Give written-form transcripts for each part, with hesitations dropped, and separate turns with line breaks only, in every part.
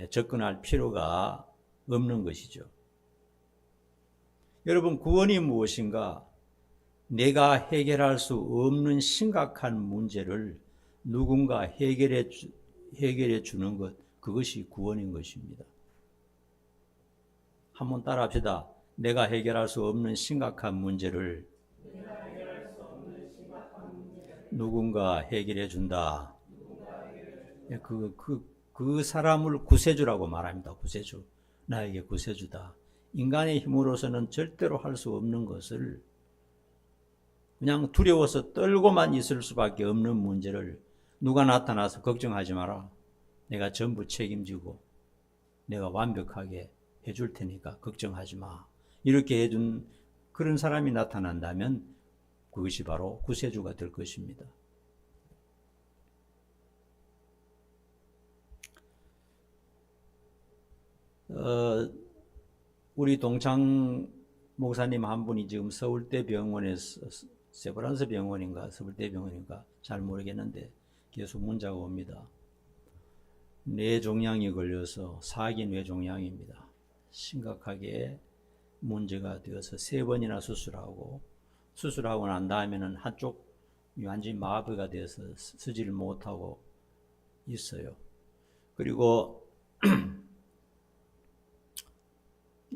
접근할 필요가 없는 것이죠. 여러분, 구원이 무엇인가? 내가 해결할 수 없는 심각한 문제를 누군가 해결해 주는 것, 그것이 구원인 것입니다. 한번 따라 합시다. 내가 해결할 수 없는 심각한 문제를 누군가 해결해 준다. 그 사람을 구세주라고 말합니다. 구세주. 나에게 구세주다. 인간의 힘으로서는 절대로 할 수 없는 것을 그냥 두려워서 떨고만 있을 수밖에 없는 문제를 누가 나타나서 걱정하지 마라. 내가 전부 책임지고 내가 완벽하게 해줄 테니까 걱정하지 마. 이렇게 해준 그런 사람이 나타난다면 그것이 바로 구세주가 될 것입니다. 우리 동창 목사님 한 분이 지금 서울대병원에서 세브란스 병원인가 서울대병원인가 잘 모르겠는데 계속 문자가 옵니다. 뇌종양이 걸려서 4기 뇌종양입니다. 심각하게 문제가 되어서 3번이나 수술하고 난 다음에는 한쪽 완전히 마비가 되어서 쓰지를 못하고 있어요. 그리고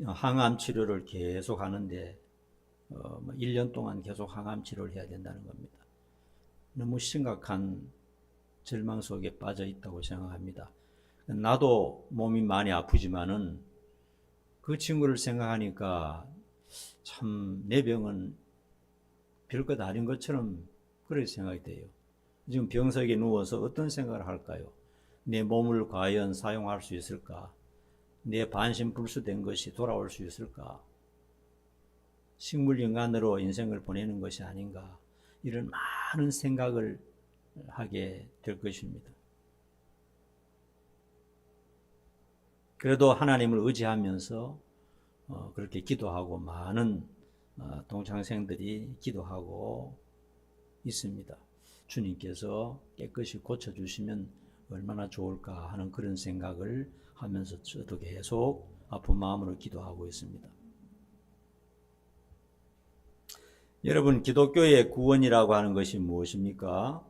항암 치료를 계속 하는데 1년 동안 계속 항암 치료를 해야 된다는 겁니다. 너무 심각한 절망 속에 빠져 있다고 생각합니다. 나도 몸이 많이 아프지만은 그 친구를 생각하니까 참 내 병은 별것 아닌 것처럼 그렇게 생각이 돼요. 지금 병석에 누워서 어떤 생각을 할까요? 내 몸을 과연 사용할 수 있을까? 내 반신불수된 것이 돌아올 수 있을까? 식물인간으로 인생을 보내는 것이 아닌가? 이런 많은 생각을 하게 될 것입니다. 그래도 하나님을 의지하면서 그렇게 기도하고 많은 동창생들이 기도하고 있습니다. 주님께서 깨끗이 고쳐주시면 얼마나 좋을까 하는 그런 생각을 하면서 저도 계속 아픈 마음으로 기도하고 있습니다. 여러분, 기독교의 구원이라고 하는 것이 무엇입니까?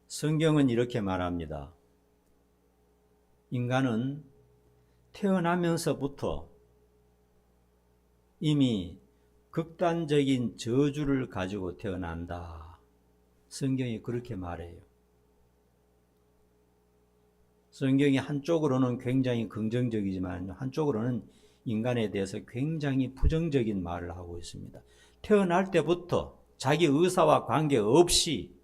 성경은 이렇게 말합니다. 인간은 태어나면서부터 이미 극단적인 저주를 가지고 태어난다. 성경이 그렇게 말해요. 성경이 한쪽으로는 굉장히 긍정적이지만 한쪽으로는 인간에 대해서 굉장히 부정적인 말을 하고 있습니다. 태어날 때부터 자기 의사와 관계없이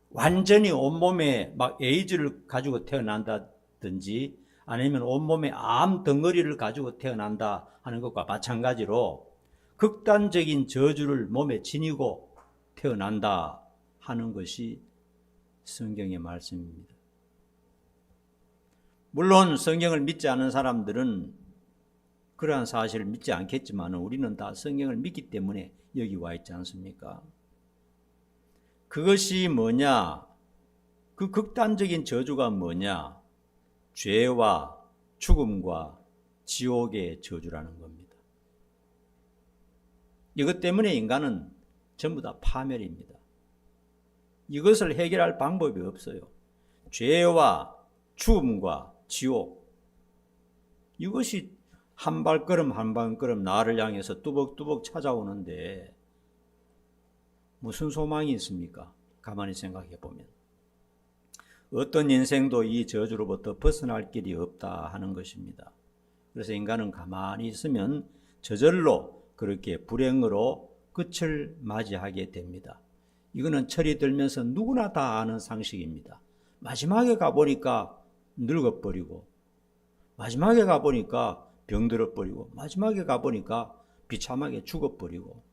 완전히 온몸에 막 에이즈를 가지고 태어난다든지 아니면 온몸에 암 덩어리를 가지고 태어난다 하는 것과 마찬가지로 극단적인 저주를 몸에 지니고 태어난다 하는 것이 성경의 말씀입니다. 물론 성경을 믿지 않은 사람들은 그러한 사실을 믿지 않겠지만 우리는 다 성경을 믿기 때문에 여기 와 있지 않습니까? 그것이 뭐냐? 그 극단적인 저주가 뭐냐? 죄와 죽음과 지옥의 저주라는 겁니다. 이것 때문에 인간은 전부 다 파멸입니다. 이것을 해결할 방법이 없어요. 죄와 죽음과 지옥, 이것이 한 발걸음 한 발걸음 나를 향해서 뚜벅뚜벅 찾아오는데 무슨 소망이 있습니까? 가만히 생각해 보면 어떤 인생도 이 저주로부터 벗어날 길이 없다 하는 것입니다. 그래서 인간은 가만히 있으면 저절로 그렇게 불행으로 끝을 맞이하게 됩니다. 이거는 철이 들면서 누구나 다 아는 상식입니다. 마지막에 가보니까 늙어버리고 마지막에 가보니까 병들어버리고 마지막에 가보니까 비참하게 죽어버리고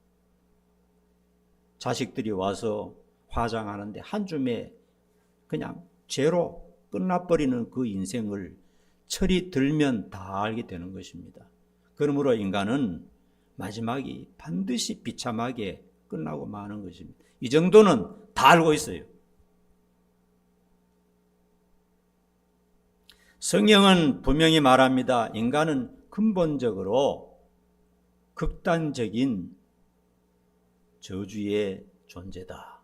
자식들이 와서 화장하는데 한 줌에 그냥 죄로 끝나버리는 그 인생을 철이 들면 다 알게 되는 것입니다. 그러므로 인간은 마지막이 반드시 비참하게 끝나고 마는 것입니다. 이 정도는 다 알고 있어요. 성경은 분명히 말합니다. 인간은 근본적으로 극단적인 저주의 존재다.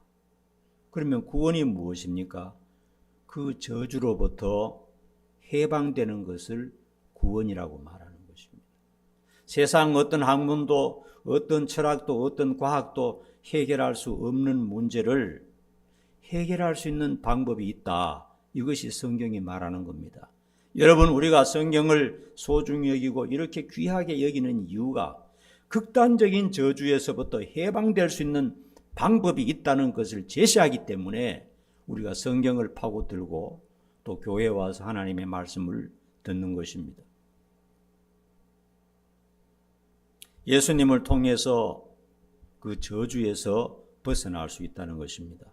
그러면 구원이 무엇입니까? 그 저주로부터 해방되는 것을 구원이라고 말하는 것입니다. 세상 어떤 학문도 어떤 철학도 어떤 과학도 해결할 수 없는 문제를 해결할 수 있는 방법이 있다. 이것이 성경이 말하는 겁니다. 여러분, 우리가 성경을 소중히 여기고 이렇게 귀하게 여기는 이유가 극단적인 저주에서부터 해방될 수 있는 방법이 있다는 것을 제시하기 때문에 우리가 성경을 파고들고 또 교회에 와서 하나님의 말씀을 듣는 것입니다. 예수님을 통해서 그 저주에서 벗어날 수 있다는 것입니다.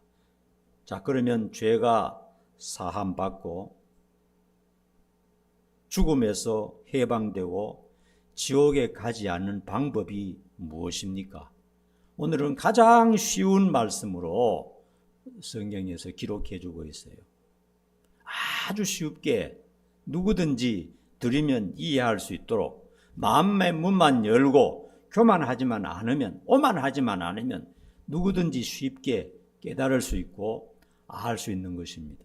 자, 그러면 죄가 사함받고 죽음에서 해방되고 지옥에 가지 않는 방법이 무엇입니까? 오늘은 가장 쉬운 말씀으로 성경에서 기록해 주고 있어요. 아주 쉽게 누구든지 들으면 이해할 수 있도록 마음의 문만 열고 교만하지만 않으면, 오만하지만 않으면 누구든지 쉽게 깨달을 수 있고 알 수 있는 것입니다.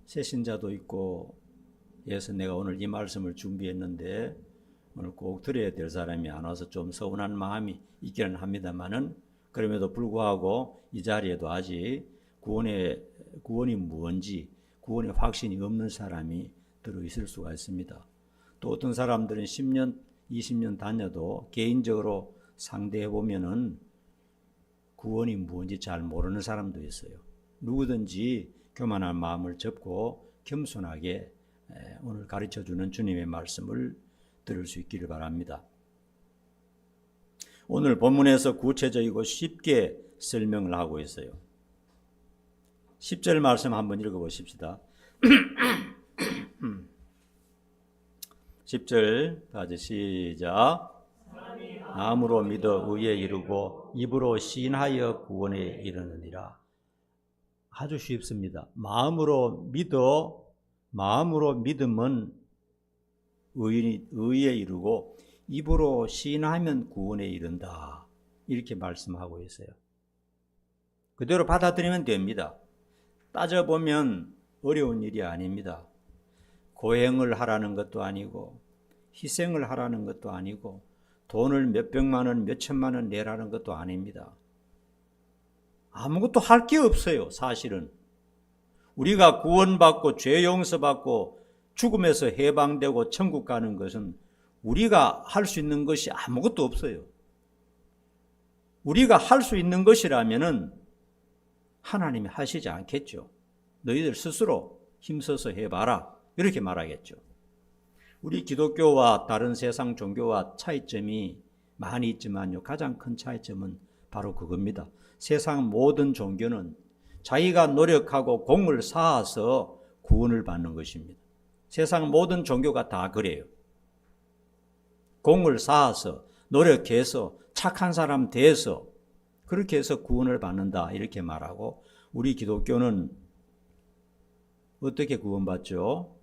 새신자도 있고 해서 내가 오늘 이 말씀을 준비했는데 오늘 꼭 들어야 될 사람이 안 와서 좀 서운한 마음이 있기는 합니다만은, 그럼에도 불구하고 이 자리에도 아직 구원이 뭔지 구원의 확신이 없는 사람이 들어있을 수가 있습니다. 또 어떤 사람들은 10년, 20년 다녀도 개인적으로 상대해 보면은 구원이 뭔지 잘 모르는 사람도 있어요. 누구든지 교만한 마음을 접고 겸손하게 오늘 가르쳐주는 주님의 말씀을 들을 수 있기를 바랍니다. 오늘 본문에서 구체적이고 쉽게 설명을 하고 있어요. 10절 말씀 한번 읽어보십시다. 10절 다시 시작. 마음으로 믿어 의에 이르고 입으로 시인하여 구원에 이르느니라. 아주 쉽습니다. 마음으로 믿으면 의에 이르고 입으로 시인하면 구원에 이른다. 이렇게 말씀하고 있어요. 그대로 받아들이면 됩니다. 따져보면 어려운 일이 아닙니다. 고행을 하라는 것도 아니고 희생을 하라는 것도 아니고 돈을 몇백만 원, 몇천만 원 내라는 것도 아닙니다. 아무것도 할 게 없어요. 사실은 우리가 구원받고 죄 용서받고 죽음에서 해방되고 천국 가는 것은 우리가 할 수 있는 것이 아무것도 없어요. 우리가 할 수 있는 것이라면은 하나님이 하시지 않겠죠. 너희들 스스로 힘써서 해봐라, 이렇게 말하겠죠. 우리 기독교와 다른 세상 종교와 차이점이 많이 있지만요, 가장 큰 차이점은 바로 그겁니다. 세상 모든 종교는 자기가 노력하고 공을 쌓아서 구원을 받는 것입니다. 세상 모든 종교가 다 그래요. 공을 쌓아서 노력해서 착한 사람 돼서 그렇게 해서 구원을 받는다, 이렇게 말하고, 우리 기독교는 어떻게 구원받죠?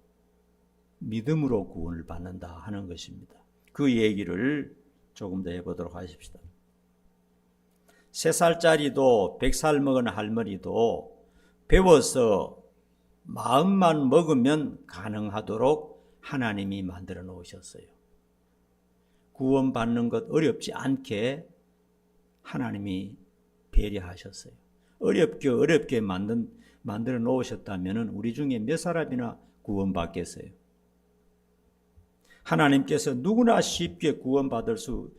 믿음으로 구원을 받는다 하는 것입니다. 그 얘기를 조금 더 해보도록 하십시다. 3살짜리도 100살 먹은 할머니도 배워서 마음만 먹으면 가능하도록 하나님이 만들어 놓으셨어요. 구원받는 것 어렵지 않게 하나님이 배려하셨어요. 어렵게 만들어 놓으셨다면 우리 중에 몇 사람이나 구원받겠어요? 하나님께서 누구나 쉽게 구원받을 수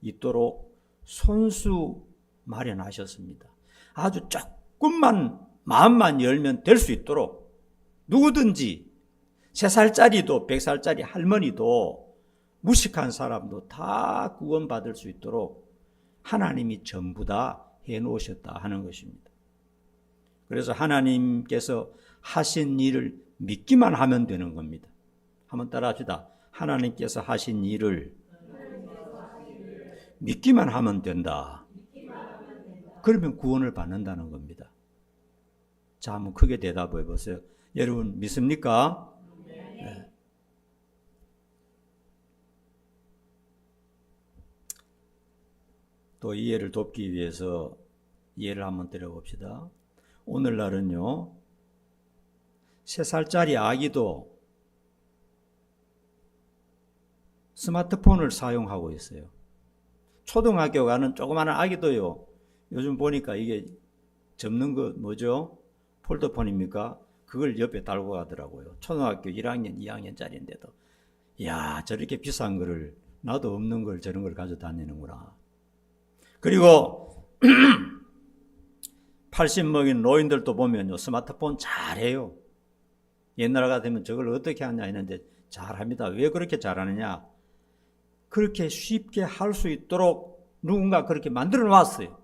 있도록 손수 마련하셨습니다. 아주 조금만 마음만 열면 될 수 있도록 누구든지 3살짜리도 100살짜리 할머니도 무식한 사람도 다 구원받을 수 있도록 하나님이 전부 다 해놓으셨다 하는 것입니다. 그래서 하나님께서 하신 일을 믿기만 하면 되는 겁니다. 한번 따라합시다. 하나님께서 하신 일을 믿기만 하면 된다. 그러면 구원을 받는다는 겁니다. 자, 한번 크게 대답해 보세요. 여러분 믿습니까? 네. 또 이해를 돕기 위해서 예를 한번 드려봅시다. 오늘날은요, 3살짜리 아기도 스마트폰을 사용하고 있어요. 초등학교 가는 조그마한 아기도요, 요즘 보니까 이게 접는 거 뭐죠? 폴더폰입니까? 그걸 옆에 달고 가더라고요. 초등학교 1학년, 2학년짜리인데도. 이야, 저렇게 비싼 거를, 나도 없는 걸 저런 걸 가져 다니는구나. 그리고 80 먹인 노인들도 보면요, 스마트폰 잘해요. 옛날 같으면 저걸 어떻게 하냐 했는데 잘합니다. 왜 그렇게 잘하느냐? 그렇게 쉽게 할 수 있도록 누군가 그렇게 만들어 놨어요.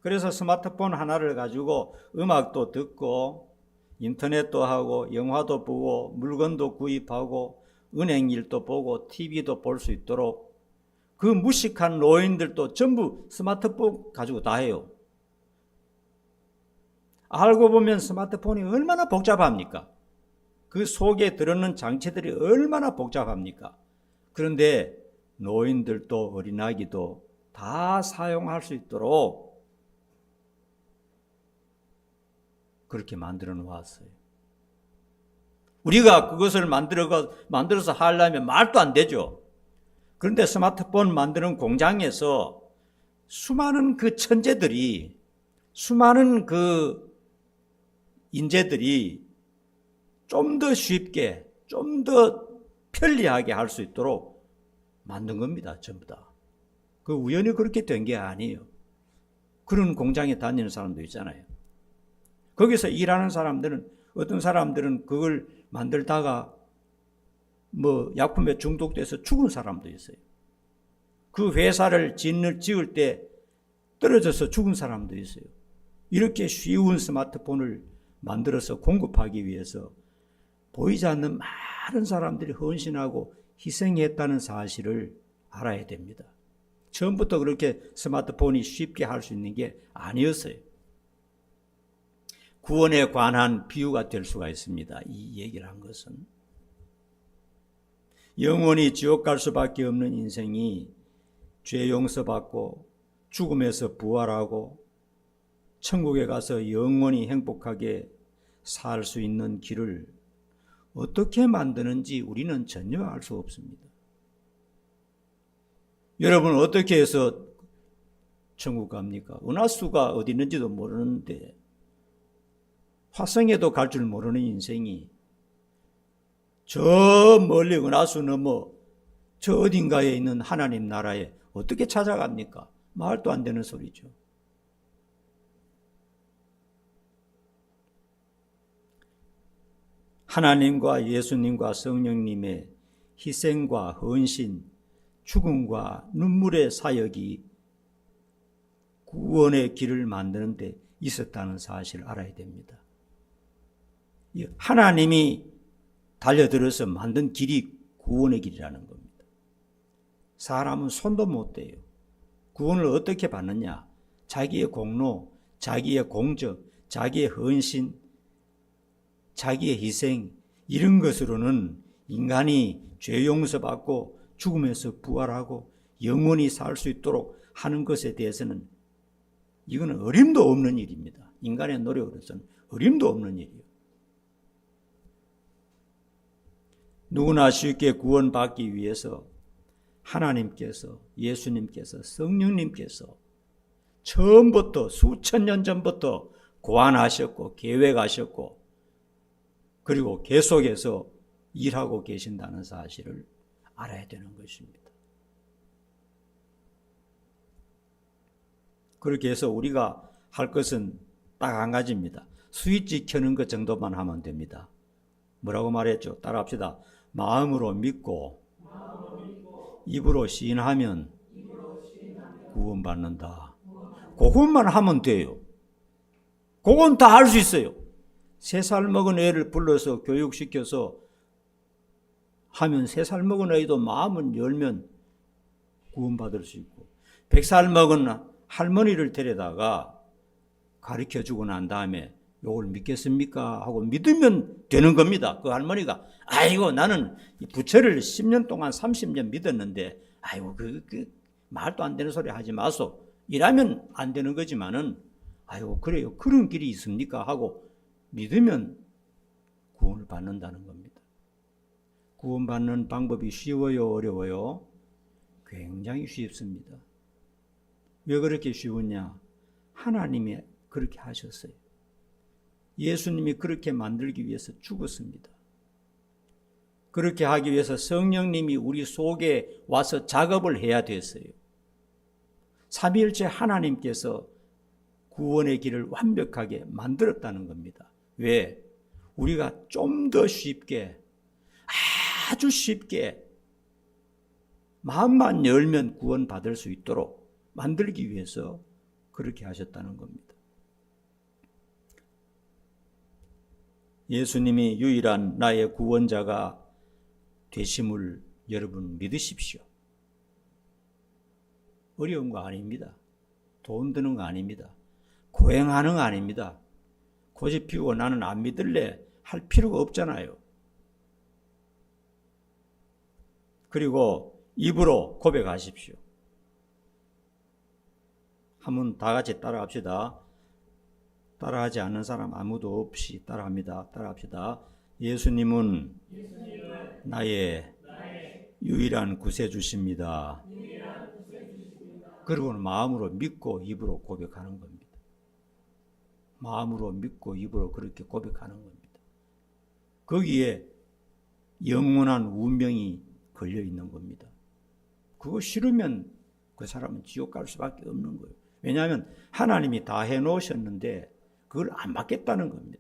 그래서 스마트폰 하나를 가지고 음악도 듣고 인터넷도 하고 영화도 보고 물건도 구입하고 은행 일도 보고 TV도 볼 수 있도록 그 무식한 노인들도 전부 스마트폰 가지고 다 해요. 알고 보면 스마트폰이 얼마나 복잡합니까? 그 속에 들어있는 장치들이 얼마나 복잡합니까? 그런데 노인들도 어린아기도 다 사용할 수 있도록 그렇게 만들어 놓았어요. 우리가 그것을 만들어서 하려면 말도 안 되죠. 그런데 스마트폰 만드는 공장에서 수많은 그 천재들이, 수많은 그 인재들이 좀 더 쉽게, 좀 더 편리하게 할 수 있도록 만든 겁니다. 전부 다. 그 우연히 그렇게 된 게 아니에요. 그런 공장에 다니는 사람도 있잖아요. 거기서 일하는 사람들은, 어떤 사람들은 그걸 만들다가 뭐 약품에 중독돼서 죽은 사람도 있어요. 그 회사를 지을 때 떨어져서 죽은 사람도 있어요. 이렇게 쉬운 스마트폰을 만들어서 공급하기 위해서 보이지 않는 많은 사람들이 헌신하고 희생했다는 사실을 알아야 됩니다. 처음부터 그렇게 스마트폰이 쉽게 할 수 있는 게 아니었어요. 구원에 관한 비유가 될 수가 있습니다. 이 얘기를 한 것은 영원히 지옥 갈 수밖에 없는 인생이 죄 용서받고 죽음에서 부활하고 천국에 가서 영원히 행복하게 살 수 있는 길을 어떻게 만드는지 우리는 전혀 알 수 없습니다. 여러분 어떻게 해서 천국 갑니까? 은하수가 어디 있는지도 모르는데 화성에도 갈 줄 모르는 인생이 저 멀리 은하수 넘어 저 어딘가에 있는 하나님 나라에 어떻게 찾아갑니까? 말도 안 되는 소리죠. 하나님과 예수님과 성령님의 희생과 헌신, 죽음과 눈물의 사역이 구원의 길을 만드는 데 있었다는 사실을 알아야 됩니다. 하나님이 달려들어서 만든 길이 구원의 길이라는 겁니다. 사람은 손도 못 대요. 구원을 어떻게 받느냐? 자기의 공로, 자기의 공적, 자기의 헌신, 자기의 희생, 이런 것으로는 인간이 죄 용서받고 죽음에서 부활하고 영원히 살 수 있도록 하는 것에 대해서는 이거는 어림도 없는 일입니다. 인간의 노력으로서는 어림도 없는 일이에요. 누구나 쉽게 구원받기 위해서 하나님께서, 예수님께서, 성령님께서 처음부터 수천 년 전부터 고안하셨고 계획하셨고 그리고 계속해서 일하고 계신다는 사실을 알아야 되는 것입니다. 그렇게 해서 우리가 할 것은 딱 한 가지입니다. 스위치 켜는 것 정도만 하면 됩니다. 뭐라고 말했죠? 따라합시다. 마음으로 믿고 입으로 시인하면 구원받는다. 그것만 하면 돼요. 그건 다 할 수 있어요. 3살 먹은 애를 불러서 교육시켜서 하면 3살 먹은 애도 마음을 열면 구원받을 수 있고 100살 먹은 할머니를 데려다가 가르쳐 주고 난 다음에 요걸 믿겠습니까? 하고 믿으면 되는 겁니다. 그 할머니가 아이고 나는 부처를 10년 동안 30년 믿었는데 아이고 그 말도 안 되는 소리 하지 마소. 이라면 안 되는 거지만은 아이고 그래요. 그런 길이 있습니까? 하고 믿으면 구원을 받는다는 겁니다. 구원받는 방법이 쉬워요? 어려워요? 굉장히 쉽습니다. 왜 그렇게 쉬우냐? 하나님이 그렇게 하셨어요. 예수님이 그렇게 만들기 위해서 죽었습니다. 그렇게 하기 위해서 성령님이 우리 속에 와서 작업을 해야 됐어요. 삼위일체 하나님께서 구원의 길을 완벽하게 만들었다는 겁니다. 왜? 우리가 좀 더 쉽게, 아주 쉽게 마음만 열면 구원받을 수 있도록 만들기 위해서 그렇게 하셨다는 겁니다. 예수님이 유일한 나의 구원자가 되심을 여러분 믿으십시오. 어려운 거 아닙니다. 돈 드는 거 아닙니다. 고행하는 거 아닙니다. 고집 피우고 나는 안 믿을래 할 필요가 없잖아요. 그리고 입으로 고백하십시오. 한번 다 같이 따라합시다. 따라하지 않는 사람 아무도 없이 따라합니다. 따라합시다. 예수님은 나의 유일한 구세주십니다. 그리고는 마음으로 믿고 입으로 고백하는 겁니다. 마음으로 믿고 입으로 그렇게 고백하는 겁니다. 거기에 영원한 운명이 걸려 있는 겁니다. 그거 싫으면 그 사람은 지옥 갈 수밖에 없는 거예요. 왜냐하면 하나님이 다 해놓으셨는데 그걸 안 받겠다는 겁니다.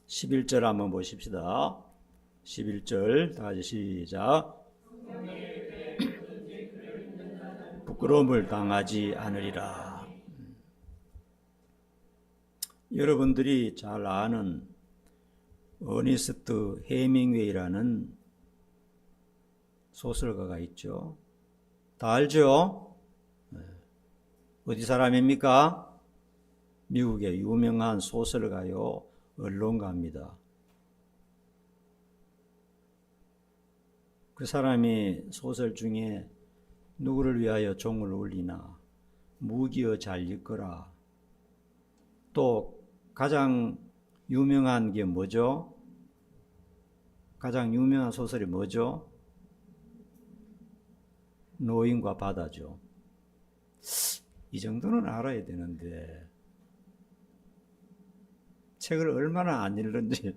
11절 한번 보십시다. 11절 다 같이 시작. 부끄러움을 당하지 않으리라. 여러분들이 잘 아는 어니스트 헤밍웨이라는 소설가가 있죠. 다 알죠? 어디 사람입니까? 미국의 유명한 소설가요, 언론가입니다. 그 사람이 소설 중에 누구를 위하여 종을 울리나, 무기여 잘 읽거라. 또 가장 유명한 게 뭐죠? 가장 유명한 소설이 뭐죠? 노인과 바다죠. 이 정도는 알아야 되는데 책을 얼마나 안 읽는지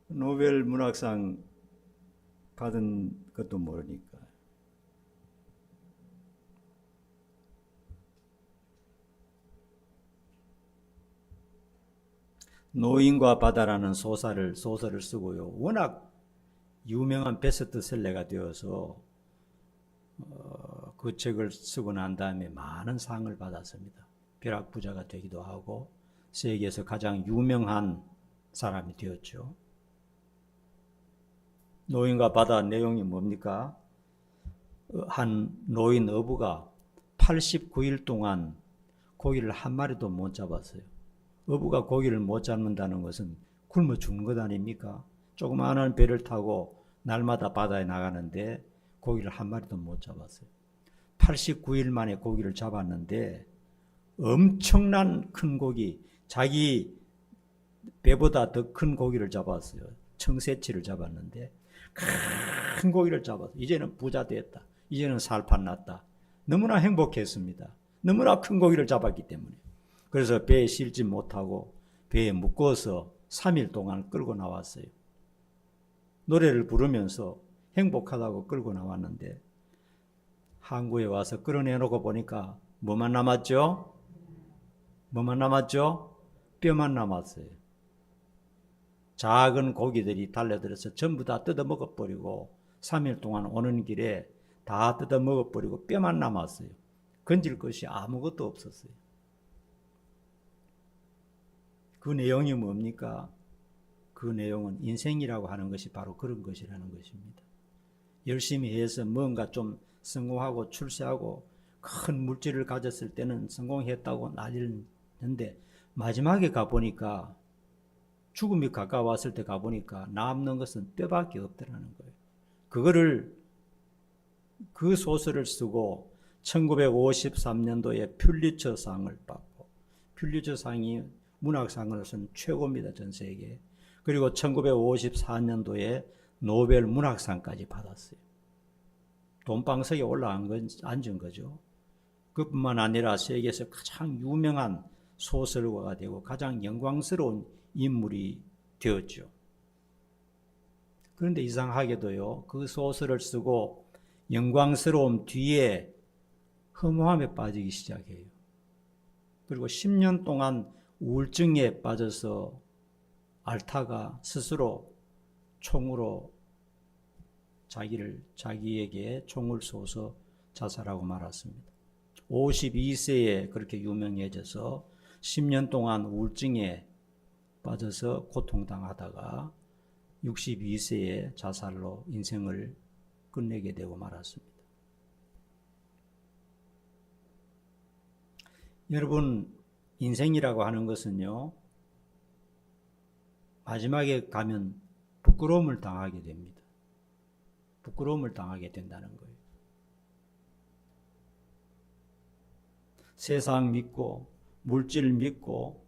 노벨 문학상 받은 것도 모르니까. 노인과 바다라는 소설을 쓰고요. 워낙 유명한 베스트셀러가 되어서 그 책을 쓰고 난 다음에 많은 상을 받았습니다. 벼락부자가 되기도 하고 세계에서 가장 유명한 사람이 되었죠. 노인과 바다 내용이 뭡니까? 한 노인 어부가 89일 동안 고기를 한 마리도 못 잡았어요. 어부가 고기를 못 잡는다는 것은 굶어 죽는 것 아닙니까? 조그마한 배를 타고 날마다 바다에 나가는데 고기를 한 마리도 못 잡았어요. 89일 만에 고기를 잡았는데 엄청난 큰 고기, 자기 배보다 더 큰 고기를 잡았어요. 청새치를 잡았는데 큰 고기를 잡았어요. 이제는 부자 됐다. 이제는 살판 났다. 너무나 행복했습니다. 너무나 큰 고기를 잡았기 때문에. 그래서 배에 실지 못하고 배에 묶어서 3일 동안 끌고 나왔어요. 노래를 부르면서 행복하다고 끌고 나왔는데 항구에 와서 끌어내놓고 보니까 뭐만 남았죠? 뭐만 남았죠? 뼈만 남았어요. 작은 고기들이 달려들어서 전부 다 뜯어먹어버리고 3일 동안 오는 길에 다 뜯어먹어버리고 뼈만 남았어요. 건질 것이 아무것도 없었어요. 그 내용이 뭡니까? 그 내용은 인생이라고 하는 것이 바로 그런 것이라는 것입니다. 열심히 해서 뭔가 좀 성공하고 출세하고 큰 물질을 가졌을 때는 성공했다고 난리를 냈는데 마지막에 가보니까 죽음이 가까웠을 때 가보니까 남는 것은 뼈밖에 없더라는 거예요. 그 소설을 쓰고 1953년도에 퓰리처상을 받고, 퓰리처상이 문학상으로서는 최고입니다, 전 세계에. 그리고 1954년도에 노벨 문학상까지 받았어요. 돈방석에 앉은 거죠. 그뿐만 아니라 세계에서 가장 유명한 소설가가 되고 가장 영광스러운 인물이 되었죠. 그런데 이상하게도요, 그 소설을 쓰고 영광스러움 뒤에 허무함에 빠지기 시작해요. 그리고 10년 동안 우울증에 빠져서 앓다가 스스로 총으로 자기에게 총을 쏘서 자살하고 말았습니다. 52세에 그렇게 유명해져서 10년 동안 우울증에 빠져서 고통당하다가 62세에 자살로 인생을 끝내게 되고 말았습니다. 여러분, 인생이라고 하는 것은요, 마지막에 가면 부끄러움을 당하게 됩니다. 부끄러움을 당하게 된다는 거예요. 세상 믿고, 물질 믿고,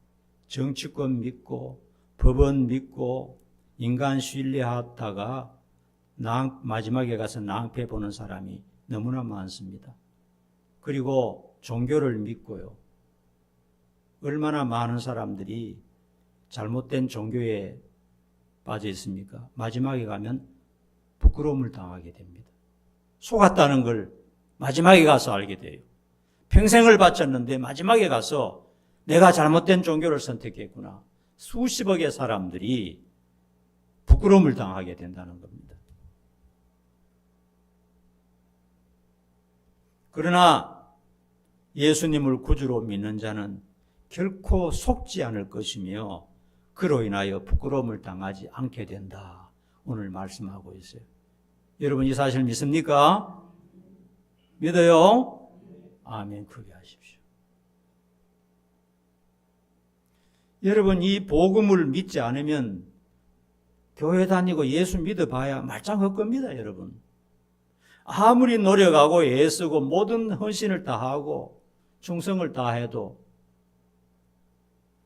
정치권 믿고, 법원 믿고, 인간 신뢰하다가 마지막에 가서 낭패 보는 사람이 너무나 많습니다. 그리고 종교를 믿고요. 얼마나 많은 사람들이 잘못된 종교에 빠져 있습니까? 마지막에 가면 부끄러움을 당하게 됩니다. 속았다는 걸 마지막에 가서 알게 돼요. 평생을 바쳤는데 마지막에 가서 내가 잘못된 종교를 선택했구나. 수십억의 사람들이 부끄러움을 당하게 된다는 겁니다. 그러나 예수님을 구주로 믿는 자는 결코 속지 않을 것이며 그로 인하여 부끄러움을 당하지 않게 된다. 오늘 말씀하고 있어요. 여러분 이 사실 믿습니까? 믿어요? 아멘. 크게 하십시오. 여러분 이 복음을 믿지 않으면 교회 다니고 예수 믿어봐야 말짱 헛겁니다. 여러분 아무리 노력하고 애쓰고 모든 헌신을 다하고 충성을 다해도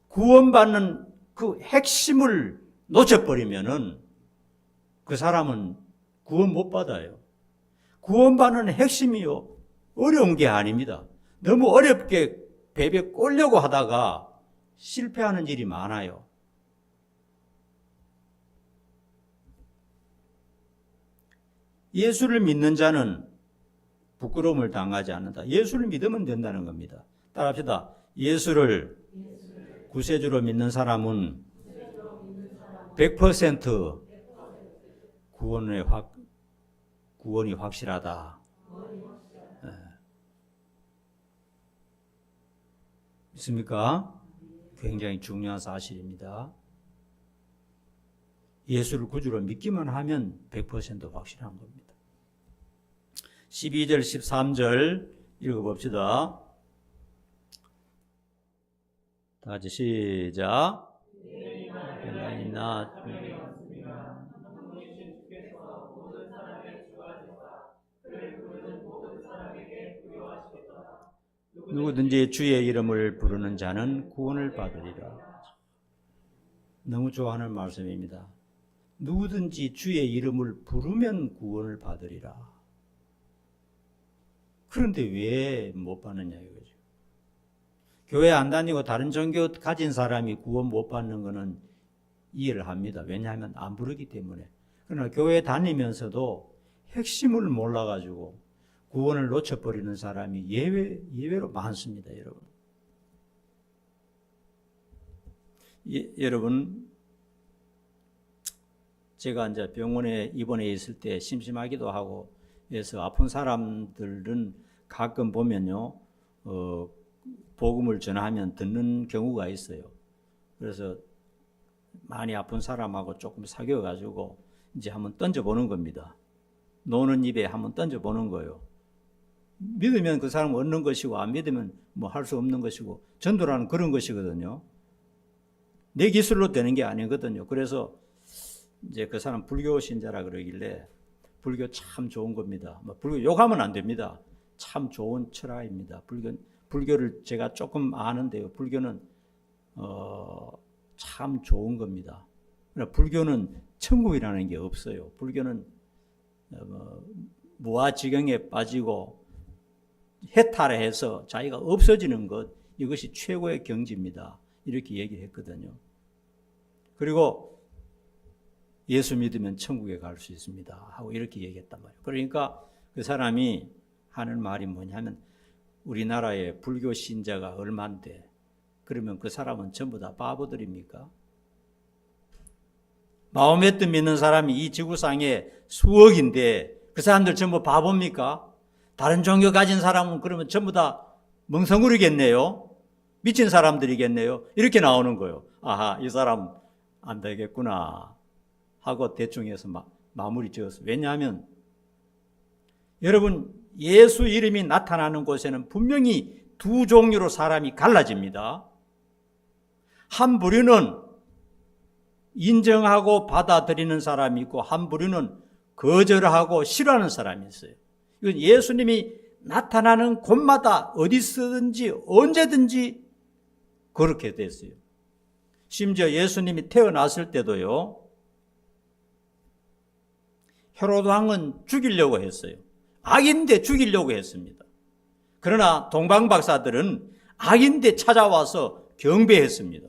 구원받는 그 핵심을 놓쳐버리면은 그 사람은 구원 못 받아요. 구원받는 핵심이요 어려운 게 아닙니다. 너무 어렵게 베베 꼴려고 하다가 실패하는 일이 많아요. 예수를 믿는 자는 부끄러움을 당하지 않는다. 예수를 믿으면 된다는 겁니다. 따라합시다. 예수를 구세주로 믿는 사람은 100% 구원이 확실하다. 네. 믿습니까? 굉장히 중요한 사실입니다. 예수를 구주로 믿기만 하면 100% 확실한 겁니다. 12절 13절 읽어봅시다. 다 같이 시작. 누구든지 주의 이름을 부르는 자는 구원을 받으리라. 너무 좋아하는 말씀입니다. 누구든지 주의 이름을 부르면 구원을 받으리라. 그런데 왜 못 받느냐 이거죠. 교회 안 다니고 다른 종교 가진 사람이 구원 못 받는 것은 이해를 합니다. 왜냐하면 안 부르기 때문에. 그러나 교회 다니면서도 핵심을 몰라가지고 구원을 놓쳐버리는 사람이 예외로 많습니다, 여러분. 여러분, 제가 이제 병원에 입원해 있을 때 심심하기도 하고 해서 아픈 사람들은 가끔 보면요, 복음을 전하면 듣는 경우가 있어요. 그래서 많이 아픈 사람하고 조금 사귀어가지고 이제 한번 던져보는 겁니다. 노는 입에 한번 던져보는 거예요. 믿으면 그 사람 얻는 것이고 안 믿으면 뭐 할 수 없는 것이고, 전도라는 그런 것이거든요. 내 기술로 되는 게 아니거든요. 그래서 이제 그 사람 불교 신자라 그러길래 불교 참 좋은 겁니다. 불교 욕하면 안 됩니다. 참 좋은 철학입니다. 불교를 제가 조금 아는데요. 불교는 참 좋은 겁니다. 불교는 천국이라는 게 없어요. 불교는 무아지경에 빠지고 해탈해서 자기가 없어지는 것, 이것이 최고의 경지입니다. 이렇게 얘기했거든요. 그리고 예수 믿으면 천국에 갈 수 있습니다 하고 이렇게 얘기했단 말이에요. 그러니까 그 사람이 하는 말이 뭐냐면, 우리나라에 불교 신자가 얼만데 그러면 그 사람은 전부 다 바보들입니까? 마호메트 믿는 사람이 이 지구상에 수억인데 그 사람들 전부 바보입니까? 다른 종교 가진 사람은 그러면 전부 다 멍텅구리겠네요. 미친 사람들이겠네요. 이렇게 나오는 거예요. 아하, 이 사람 안 되겠구나 하고 대충 해서 마무리 지었어요. 왜냐하면 여러분, 예수 이름이 나타나는 곳에는 분명히 두 종류로 사람이 갈라집니다. 한 부류는 인정하고 받아들이는 사람이 있고, 한 부류는 거절하고 싫어하는 사람이 있어요. 이건 예수님이 나타나는 곳마다 어디서든지 언제든지 그렇게 됐어요. 심지어 예수님이 태어났을 때도요, 헤로드 왕은 죽이려고 했어요. 악인데 죽이려고 했습니다. 그러나 동방박사들은 악인데 찾아와서 경배했습니다.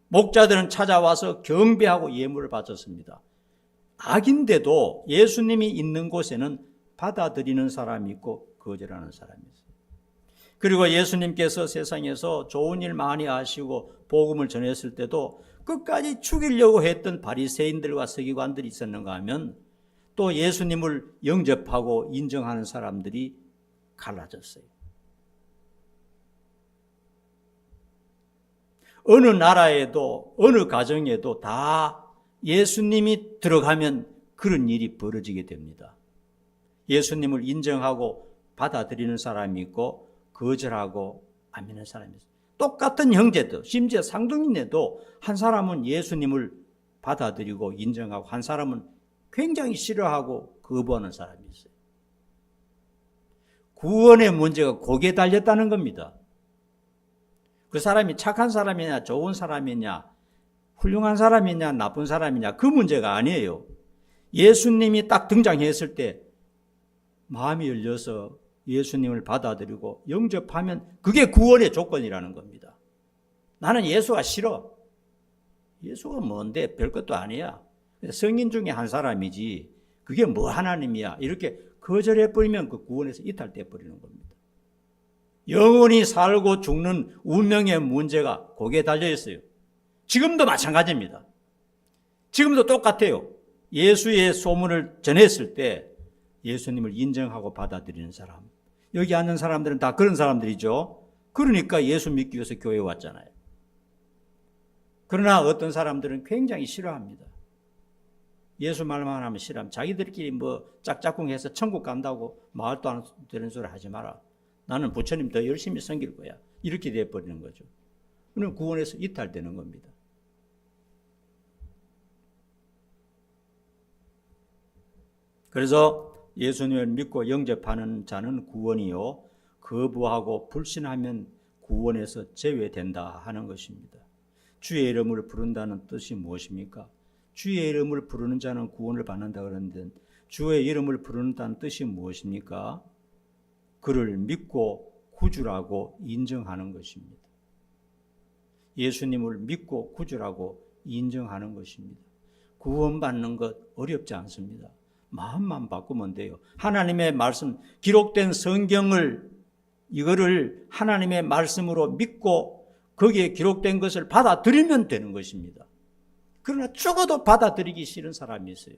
목자들은 찾아와서 경배하고 예물을 바쳤습니다. 악인데도 예수님이 있는 곳에는 받아들이는 사람이 있고 거절하는 사람이 있어요. 그리고 예수님께서 세상에서 좋은 일 많이 하시고 복음을 전했을 때도 끝까지 죽이려고 했던 바리새인들과 서기관들이 있었는가 하면, 또 예수님을 영접하고 인정하는 사람들이 갈라졌어요. 어느 나라에도 어느 가정에도 다 예수님이 들어가면 그런 일이 벌어지게 됩니다. 예수님을 인정하고 받아들이는 사람이 있고 거절하고 안 믿는 사람이 있어요. 똑같은 형제도, 심지어 쌍둥이네도 한 사람은 예수님을 받아들이고 인정하고 한 사람은 굉장히 싫어하고 거부하는 사람이 있어요. 구원의 문제가 거기에 달렸다는 겁니다. 그 사람이 착한 사람이냐 좋은 사람이냐 훌륭한 사람이냐 나쁜 사람이냐 그 문제가 아니에요. 예수님이 딱 등장했을 때 마음이 열려서 예수님을 받아들이고 영접하면 그게 구원의 조건이라는 겁니다. 나는 예수가 싫어. 예수가 뭔데 별것도 아니야. 성인 중에 한 사람이지 그게 뭐 하나님이야. 이렇게 거절해버리면 그 구원에서 이탈돼 버리는 겁니다. 영원히 살고 죽는 운명의 문제가 거기에 달려있어요. 지금도 마찬가지입니다. 지금도 똑같아요. 예수의 소문을 전했을 때 예수님을 인정하고 받아들이는 사람, 여기 앉는 사람들은 다 그런 사람들이죠. 그러니까 예수 믿기 위해서 교회에 왔잖아요. 그러나 어떤 사람들은 굉장히 싫어합니다. 예수 말만 하면 싫어하면 자기들끼리 뭐 짝짝꿍해서 천국 간다고 말도 안 되는 소리 하지 마라. 나는 부처님 더 열심히 섬길 거야. 이렇게 돼버리는 거죠. 그럼 구원에서 이탈되는 겁니다. 그래서 예수님을 믿고 영접하는 자는 구원이요, 거부하고 불신하면 구원에서 제외된다 하는 것입니다. 주의 이름을 부른다는 뜻이 무엇입니까? 주의 이름을 부르는 자는 구원을 받는다 그러는데 주의 이름을 부른다는 뜻이 무엇입니까? 그를 믿고 구주라고 인정하는 것입니다. 예수님을 믿고 구주라고 인정하는 것입니다. 구원받는 것 어렵지 않습니다. 마음만 바꾸면 돼요. 하나님의 말씀, 기록된 성경을 이거를 하나님의 말씀으로 믿고 거기에 기록된 것을 받아들이면 되는 것입니다. 그러나 죽어도 받아들이기 싫은 사람이 있어요.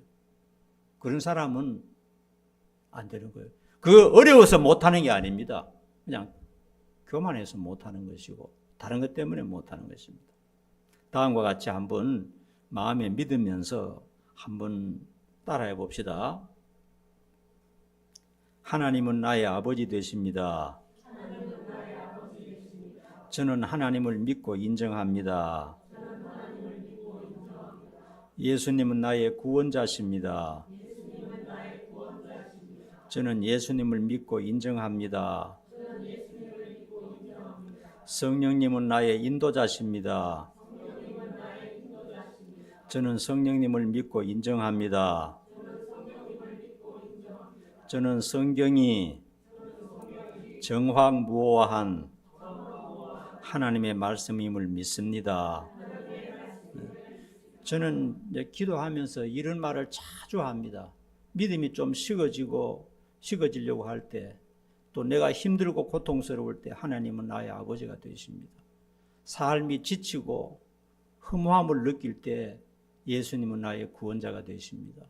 그런 사람은 안 되는 거예요. 그 어려워서 못하는 게 아닙니다. 그냥 교만해서 못하는 것이고 다른 것 때문에 못하는 것입니다. 다음과 같이 한번 마음에 믿으면서 한번 따라해 봅시다. 하나님은 나의 아버지 되십니다. 저는 하나님을 믿고 인정합니다. 예수님은 나의 구원자십니다. 저는 예수님을 믿고 인정합니다. 성령님은 나의 인도자십니다. 저는 성령님을 믿고 인정합니다. 저는 성경이 정확무오한 하나님의 말씀임을 믿습니다. 저는 기도하면서 이런 말을 자주 합니다. 믿음이 좀 식어지려고 할 때, 또 내가 힘들고 고통스러울 때 하나님은 나의 아버지가 되십니다. 삶이 지치고 허무함을 느낄 때 예수님은 나의 구원자가 되십니다.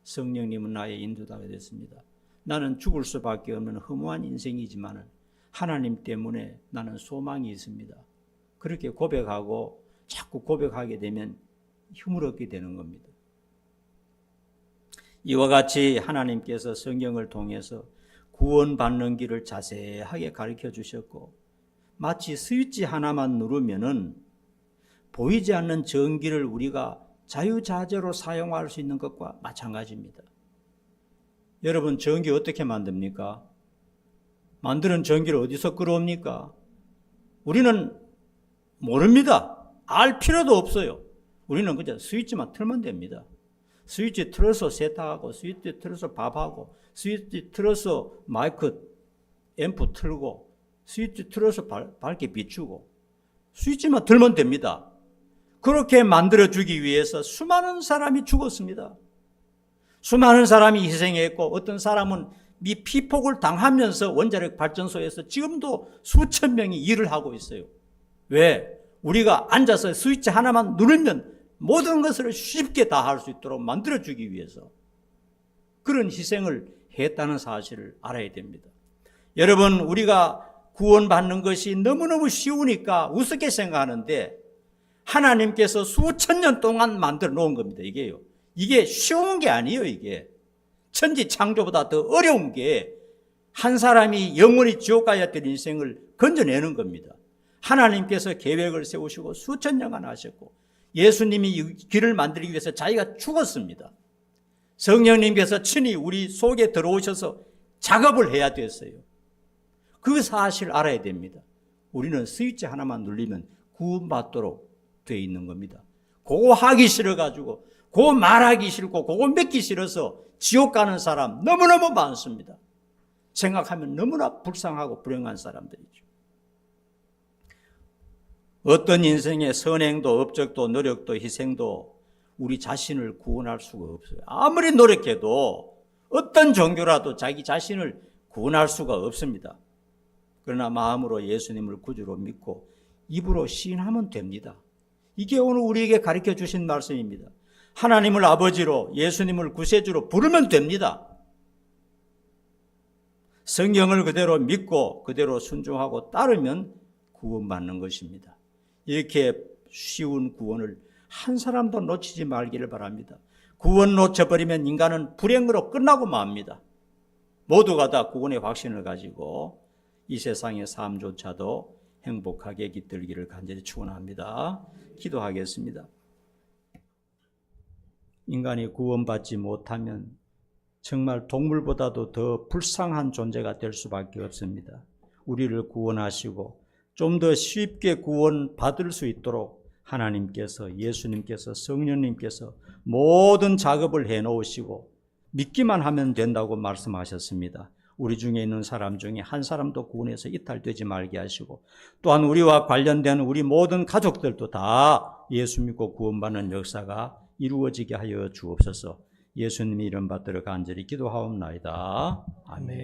성령님은 나의 인도자가 됐습니다. 나는 죽을 수밖에 없는 허무한 인생이지만 하나님 때문에 나는 소망이 있습니다. 그렇게 고백하고 자꾸 고백하게 되면 힘을 얻게 되는 겁니다. 이와 같이 하나님께서 성경을 통해서 구원받는 길을 자세하게 가르쳐 주셨고, 마치 스위치 하나만 누르면은 보이지 않는 전기를 우리가 자유자재로 사용할 수 있는 것과 마찬가지입니다. 여러분, 전기 어떻게 만듭니까? 만드는 전기를 어디서 끌어옵니까? 우리는 모릅니다. 알 필요도 없어요. 우리는 그냥 스위치만 틀면 됩니다. 스위치 틀어서 세탁하고, 스위치 틀어서 밥하고, 스위치 틀어서 마이크 앰프 틀고, 스위치 틀어서 밝게 비추고, 스위치만 틀면 됩니다. 그렇게 만들어주기 위해서 수많은 사람이 죽었습니다. 수많은 사람이 희생했고, 어떤 사람은 피폭을 당하면서 원자력 발전소에서 지금도 수천 명이 일을 하고 있어요. 왜? 우리가 앉아서 스위치 하나만 누르면 모든 것을 쉽게 다 할 수 있도록 만들어주기 위해서 그런 희생을 했다는 사실을 알아야 됩니다. 여러분, 우리가 구원받는 것이 너무너무 쉬우니까 우습게 생각하는데 하나님께서 수천 년 동안 만들어 놓은 겁니다. 이게 쉬운 게 아니에요. 이게 천지 창조보다 더 어려운 게 한 사람이 영원히 지옥 가야 될 인생을 건져내는 겁니다. 하나님께서 계획을 세우시고 수천 년간 하셨고, 예수님이 이 길을 만들기 위해서 자기가 죽었습니다. 성령님께서 친히 우리 속에 들어오셔서 작업을 해야 됐어요. 그 사실을 알아야 됩니다. 우리는 스위치 하나만 눌리면 구원받도록 되어 있는 겁니다. 그거 하기 싫어가지고, 그거 말하기 싫고, 그거 믿기 싫어서 지옥 가는 사람 너무너무 많습니다. 생각하면 너무나 불쌍하고 불행한 사람들이죠. 어떤 인생의 선행도 업적도 노력도 희생도 우리 자신을 구원할 수가 없어요. 아무리 노력해도 어떤 종교라도 자기 자신을 구원할 수가 없습니다. 그러나 마음으로 예수님을 구주로 믿고 입으로 시인하면 됩니다. 이게 오늘 우리에게 가르쳐 주신 말씀입니다. 하나님을 아버지로, 예수님을 구세주로 부르면 됩니다. 성경을 그대로 믿고 그대로 순종하고 따르면 구원받는 것입니다. 이렇게 쉬운 구원을 한 사람도 놓치지 말기를 바랍니다. 구원 놓쳐버리면 인간은 불행으로 끝나고 맙니다. 모두가 다 구원의 확신을 가지고 이 세상의 삶조차도 행복하게 깃들기를 간절히 축원합니다. 기도하겠습니다. 인간이 구원받지 못하면 정말 동물보다도 더 불쌍한 존재가 될 수밖에 없습니다. 우리를 구원하시고 좀 더 쉽게 구원받을 수 있도록 하나님께서, 예수님께서, 성령님께서 모든 작업을 해놓으시고 믿기만 하면 된다고 말씀하셨습니다. 우리 중에 있는 사람 중에 한 사람도 구원에서 이탈되지 말게 하시고, 또한 우리와 관련된 우리 모든 가족들도 다 예수 믿고 구원받는 역사가 이루어지게 하여 주옵소서. 예수님의 이름 받들어 간절히 기도하옵나이다. 아멘.